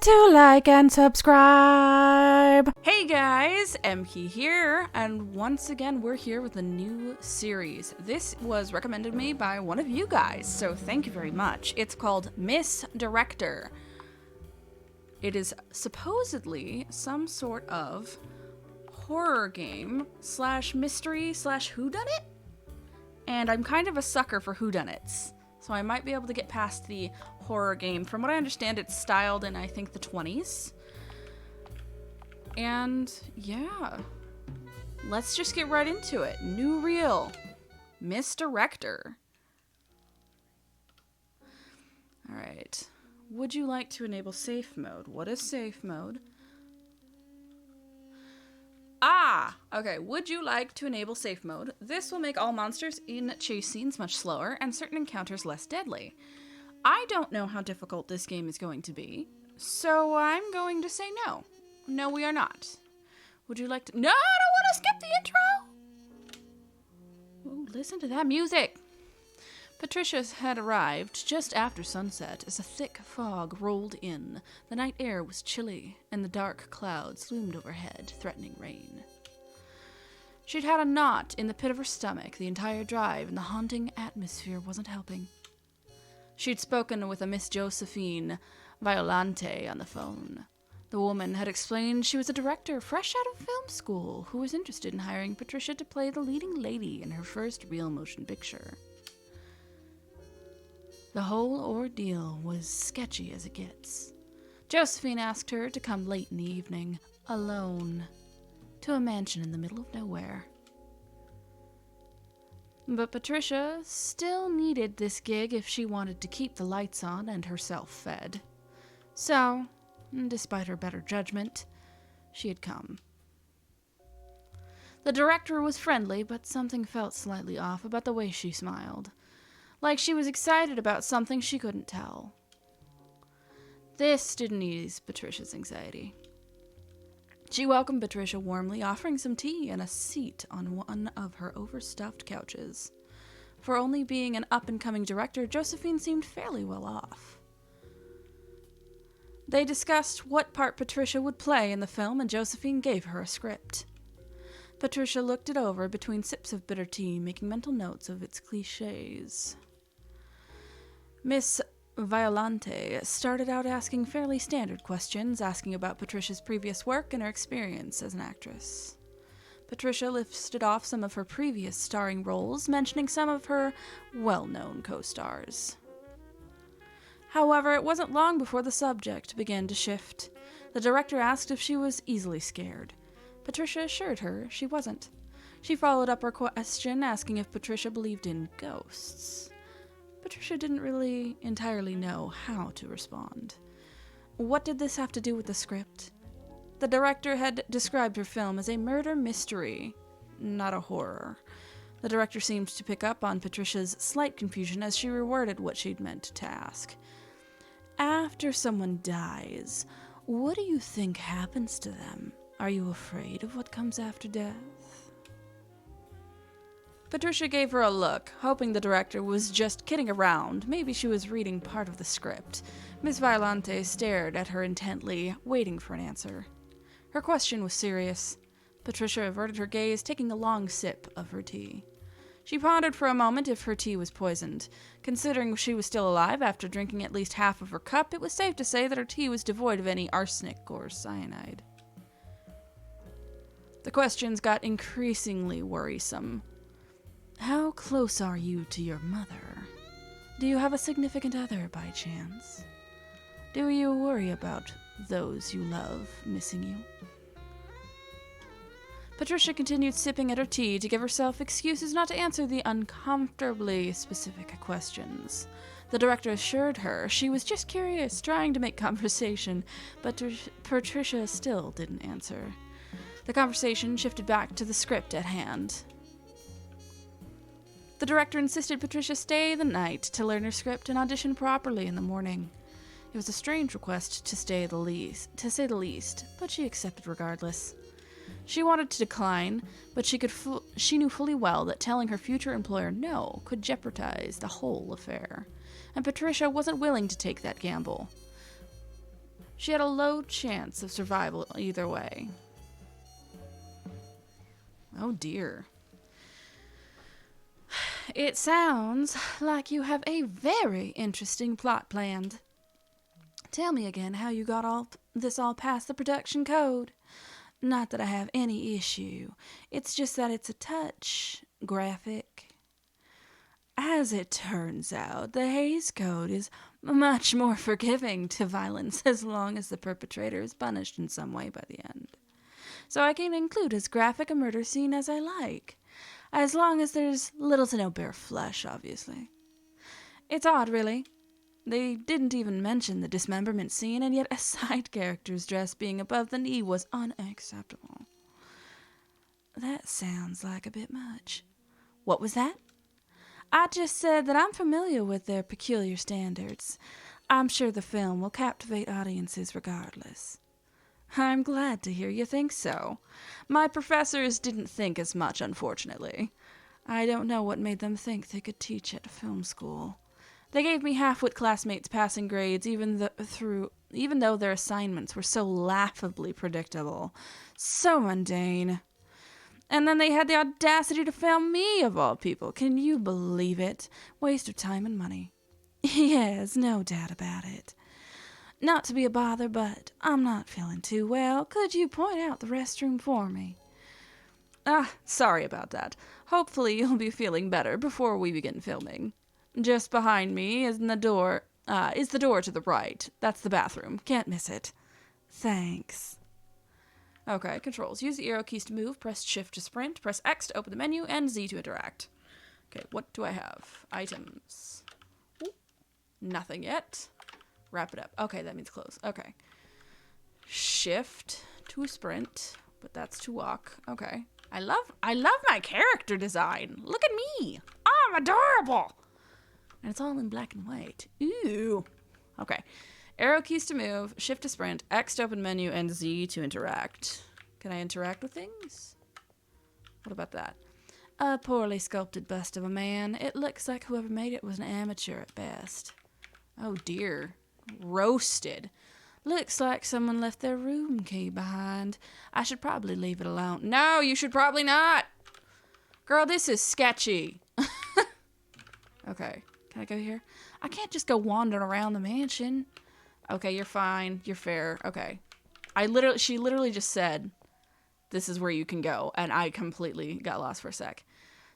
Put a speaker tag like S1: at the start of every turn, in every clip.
S1: to like and subscribe. Hey guys, MK here, and once again we're here with a new series. This was recommended to me by one of you guys, so thank you very much. It's called Ms.Director. It is supposedly some sort of horror game slash mystery slash whodunit, and I'm kind of a sucker for whodunits. So I might be able to get past the horror game. From what I understand, it's styled in, I think, the 20s. And, yeah. Let's just get right into it. New reel. Ms.Director. Alright. Would you like to enable safe mode? What is safe mode? Okay, would you like to enable safe mode? This will make all monsters in chase scenes much slower and certain encounters less deadly. I don't know how difficult this game is going to be, so I'm going to say no. No, we are not. Would you like to— No, I don't want to skip the intro! Oh, listen to that music! Patricia had arrived just after sunset as a thick fog rolled in. The night air was chilly, and the dark clouds loomed overhead, threatening rain. She'd had a knot in the pit of her stomach the entire drive, and the haunting atmosphere wasn't helping. She'd spoken with a Miss Josephine Violante on the phone. The woman had explained she was a director fresh out of film school who was interested in hiring Patricia to play the leading lady in her first real motion picture. The whole ordeal was sketchy as it gets. Josephine asked her to come late in the evening, alone, to a mansion in the middle of nowhere. But Patricia still needed this gig if she wanted to keep the lights on and herself fed. So, despite her better judgment, she had come. The director was friendly, but something felt slightly off about the way she smiled. Like she was excited about something she couldn't tell. This didn't ease Patricia's anxiety. She welcomed Patricia warmly, offering some tea and a seat on one of her overstuffed couches. For only being an up-and-coming director, Josephine seemed fairly well off. They discussed what part Patricia would play in the film, and Josephine gave her a script. Patricia looked it over between sips of bitter tea, making mental notes of its cliches. Miss Violante started out asking fairly standard questions, asking about Patricia's previous work and her experience as an actress. Patricia listed off some of her previous starring roles, mentioning some of her well-known co-stars. However, it wasn't long before the subject began to shift. The director asked if she was easily scared. Patricia assured her she wasn't. She followed up her question, asking if Patricia believed in ghosts. Patricia didn't really entirely know how to respond. What did this have to do with the script? The director had described her film as a murder mystery, not a horror. The director seemed to pick up on Patricia's slight confusion as she reworded what she'd meant to ask. After someone dies, what do you think happens to them? Are you afraid of what comes after death? Patricia gave her a look, hoping the director was just kidding around. Maybe she was reading part of the script. Miss Violante stared at her intently, waiting for an answer. Her question was serious. Patricia averted her gaze, taking a long sip of her tea. She pondered for a moment if her tea was poisoned. Considering she was still alive after drinking at least half of her cup, it was safe to say that her tea was devoid of any arsenic or cyanide. The questions got increasingly worrisome. How close are you to your mother? Do you have a significant other by chance? Do you worry about those you love missing you? Patricia continued sipping at her tea to give herself excuses not to answer the uncomfortably specific questions. The director assured her she was just curious, trying to make conversation, but Patricia still didn't answer. The conversation shifted back to the script at hand. The director insisted Patricia stay the night to learn her script and audition properly in the morning. It was a strange request to say the least, but she accepted regardless. She wanted to decline, but she knew fully well that telling her future employer no could jeopardize the whole affair, and Patricia wasn't willing to take that gamble. She had a low chance of survival either way. Oh dear. It sounds like you have a very interesting plot planned. Tell me again how you got all past the production code. Not that I have any issue. It's just that it's a touch graphic. As it turns out, the Hays Code is much more forgiving to violence as long as the perpetrator is punished in some way by the end. So I can include as graphic a murder scene as I like, as long as there's little to no bare flesh, obviously. It's odd, really. They didn't even mention the dismemberment scene, and yet a side character's dress being above the knee was unacceptable. That sounds like a bit much. What was that? I just said that I'm familiar with their peculiar standards. I'm sure the film will captivate audiences regardless. I'm glad to hear you think so. My professors didn't think as much, unfortunately. I don't know what made them think they could teach at film school. They gave me half-wit classmates passing grades even though their assignments were so laughably predictable. So mundane. And then they had the audacity to fail me, of all people. Can you believe it? Waste of time and money. Yes, no doubt about it. Not to be a bother, but I'm not feeling too well. Could you point out the restroom for me? Sorry about that. Hopefully you'll be feeling better before we begin filming. Just behind me is the door to the right. That's the bathroom. Can't miss it. Thanks. Okay, controls. Use the arrow keys to move, press shift to sprint, press X to open the menu, and Z to interact. Okay, what do I have? Items. Ooh, nothing yet. Wrap it up. Okay, that means close. Okay. Shift to sprint, but that's to walk. Okay. I love my character design. Look at me. I'm adorable. And it's all in black and white. Ooh. Okay. Arrow keys to move, shift to sprint, X to open menu, and Z to interact. Can I interact with things? What about that? A poorly sculpted bust of a man. It looks like whoever made it was an amateur at best. Oh dear. Roasted. Looks like someone left their room key behind. I should probably leave it alone. No, you should probably not. Girl, this is sketchy. Okay. Can I go here? I can't just go wandering around the mansion. Okay, you're fine. You're fair. Okay. She literally just said, this is where you can go. And I completely got lost for a sec.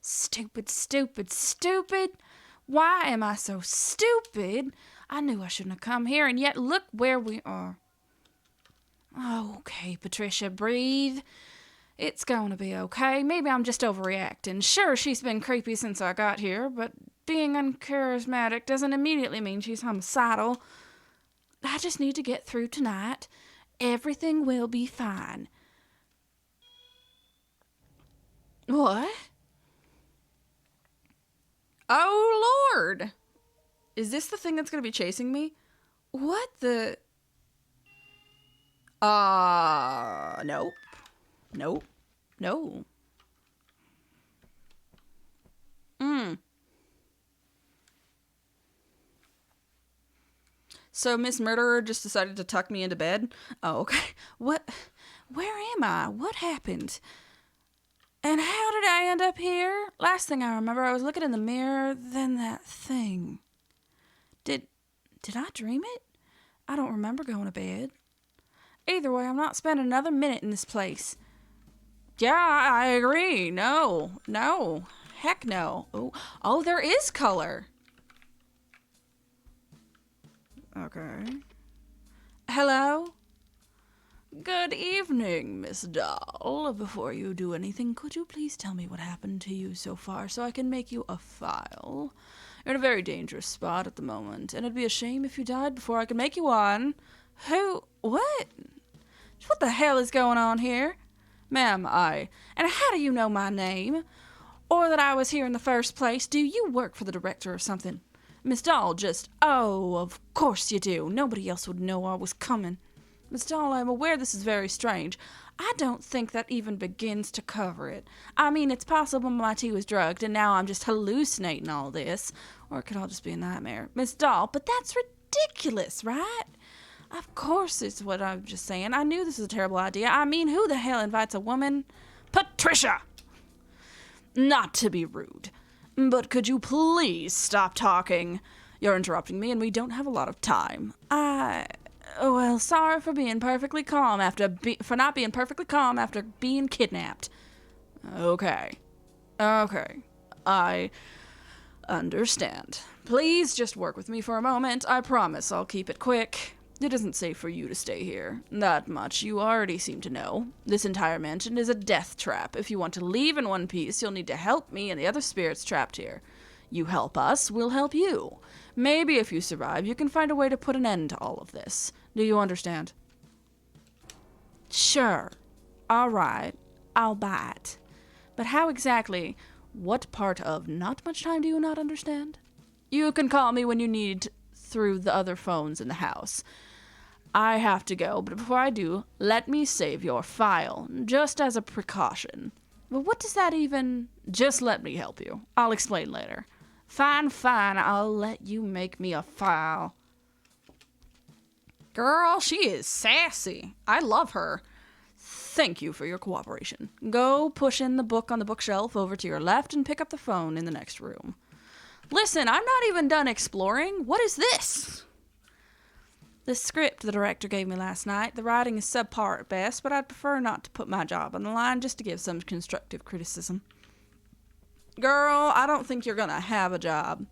S1: Stupid, stupid, stupid. Why am I so stupid? I knew I shouldn't have come here, and yet look where we are. Okay, Patricia, breathe. It's going to be okay. Maybe I'm just overreacting. Sure, she's been creepy since I got here, but being uncharismatic doesn't immediately mean she's homicidal. I just need to get through tonight. Everything will be fine. What? Oh, Lord! Is this the thing that's going to be chasing me? What the... Nope. Nope. No. So Miss Murderer just decided to tuck me into bed? Oh, okay. What? Where am I? What happened? And how did I end up here? Last thing I remember, I was looking in the mirror, then that thing. Did I dream it? I don't remember going to bed. Either way, I'm not spending another minute in this place. Yeah, I agree. No. Heck no. Oh, there is color. Okay. Hello? Good evening, Miss Doll. Before you do anything, could you please tell me what happened to you so far so I can make you a file? You're in a very dangerous spot at the moment, and it'd be a shame if you died before I could make you one. Who? What? What the hell is going on here? Ma'am, and how do you know my name? Or that I was here in the first place? Do you work for the director or something? Miss Doll oh, of course you do. Nobody else would know I was coming. Miss Doll, I'm aware this is very strange. I don't think that even begins to cover it. I mean, it's possible my tea was drugged and now I'm just hallucinating all this. Or it could all just be a nightmare. Miss Doll, but that's ridiculous, right? Of course it's what I'm just saying. I knew this was a terrible idea. I mean, who the hell invites a woman? Patricia! Not to be rude, but could you please stop talking? You're interrupting me and we don't have a lot of time. Well, sorry for being perfectly calm for not being perfectly calm after being kidnapped. Okay. I understand. Please just work with me for a moment. I promise I'll keep it quick. It isn't safe for you to stay here. That much you already seem to know. This entire mansion is a death trap. If you want to leave in one piece, you'll need to help me and the other spirits trapped here. You help us, we'll help you. Maybe if you survive, you can find a way to put an end to all of this. Do you understand? Sure. All right. I'll buy it. But how exactly? What part of not much time do you not understand? You can call me when you need through the other phones in the house. I have to go, but before I do, let me save your file, just as a precaution. But what does that even... Just let me help you. I'll explain later. Fine, I'll let you make me a file. Girl, she is sassy. I love her. Thank you for your cooperation. Go push in the book on the bookshelf over to your left and pick up the phone in the next room. Listen, I'm not even done exploring. What is this? The script the director gave me last night. The writing is subpar at best, but I'd prefer not to put my job on the line just to give some constructive criticism. Girl, I don't think you're gonna have a job.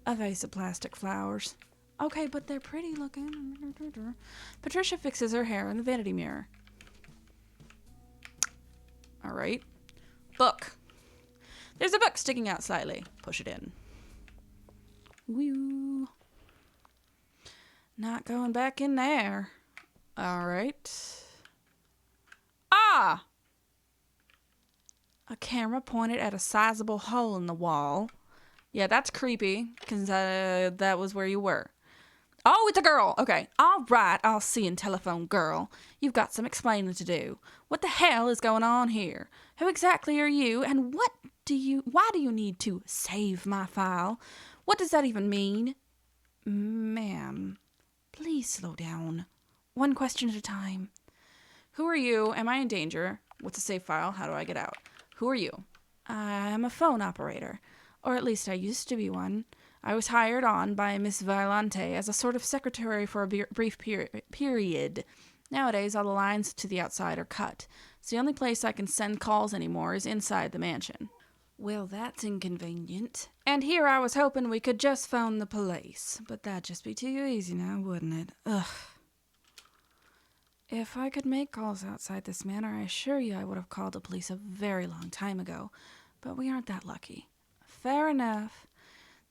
S1: A vase of plastic flowers. Okay, but they're pretty looking. Patricia fixes her hair in the vanity mirror. Alright. Book. There's a book sticking out slightly. Push it in. Woo. Not going back in there. Alright. Ah! A camera pointed at a sizable hole in the wall. Yeah, that's creepy, because that was where you were. Oh, it's a girl! Okay. Alright, I'll see and telephone girl. You've got some explaining to do. What the hell is going on here? Who exactly are you, and why do you need to save my file? What does that even mean? Ma'am, please slow down. One question at a time. Who are you? Am I in danger? What's a save file? How do I get out? Who are you? I'm a phone operator. Or at least I used to be one. I was hired on by Miss Violante as a sort of secretary for a brief period. Nowadays, all the lines to the outside are cut, so the only place I can send calls anymore is inside the mansion. Well, that's inconvenient. And here I was hoping we could just phone the police, but that'd just be too easy now, wouldn't it? Ugh. If I could make calls outside this manor, I assure you I would have called the police a very long time ago, but we aren't that lucky. Fair enough.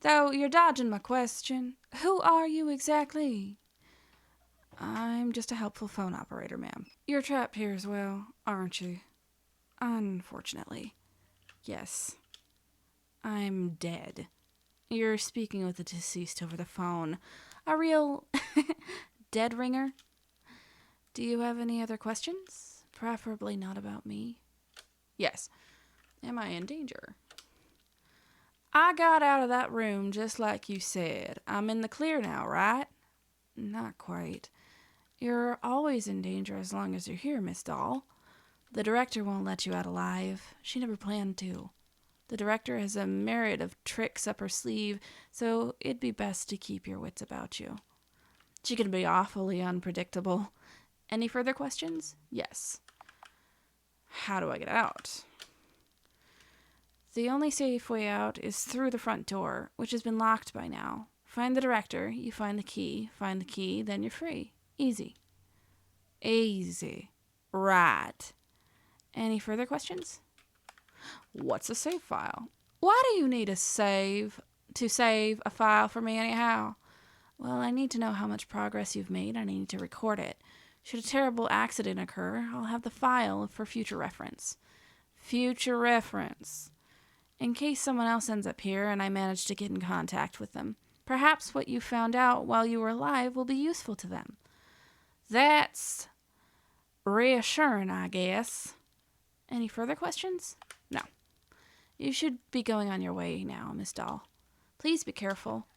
S1: Though you're dodging my question. Who are you exactly? I'm just a helpful phone operator, ma'am. You're trapped here as well, aren't you? Unfortunately. Yes. I'm dead. You're speaking with the deceased over the phone. A real dead ringer? Do you have any other questions? Preferably not about me. Yes. Am I in danger? I got out of that room just like you said. I'm in the clear now, right? Not quite. You're always in danger as long as you're here, Miss Doll. The director won't let you out alive. She never planned to. The director has a myriad of tricks up her sleeve, so it'd be best to keep your wits about you. She can be awfully unpredictable. Any further questions? Yes. How do I get out? The only safe way out is through the front door, which has been locked by now. Find the director, you find the key, then you're free. Easy. Easy. Right. Any further questions? What's a save file? Why do you need to save a file for me anyhow? Well, I need to know how much progress you've made and I need to record it. Should a terrible accident occur, I'll have the file for future reference. Future reference. In case someone else ends up here and I manage to get in contact with them. Perhaps what you found out while you were alive will be useful to them. That's reassuring, I guess. Any further questions? No. You should be going on your way now, Miss Doll. Please be careful.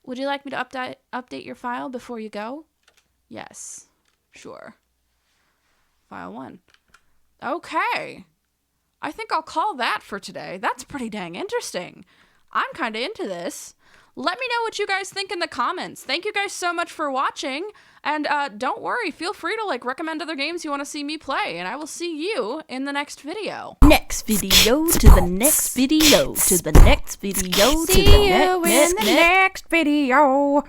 S1: Would you like me to update your file before you go? Yes. Sure. File 1. Okay. I think I'll call that for today. That's pretty dang interesting. I'm kind of into this. Let me know what you guys think in the comments. Thank you guys so much for watching. And don't worry, feel free to recommend other games you want to see me play. And I will see you in the next video.
S2: Next video to the next video to the next video to the next video.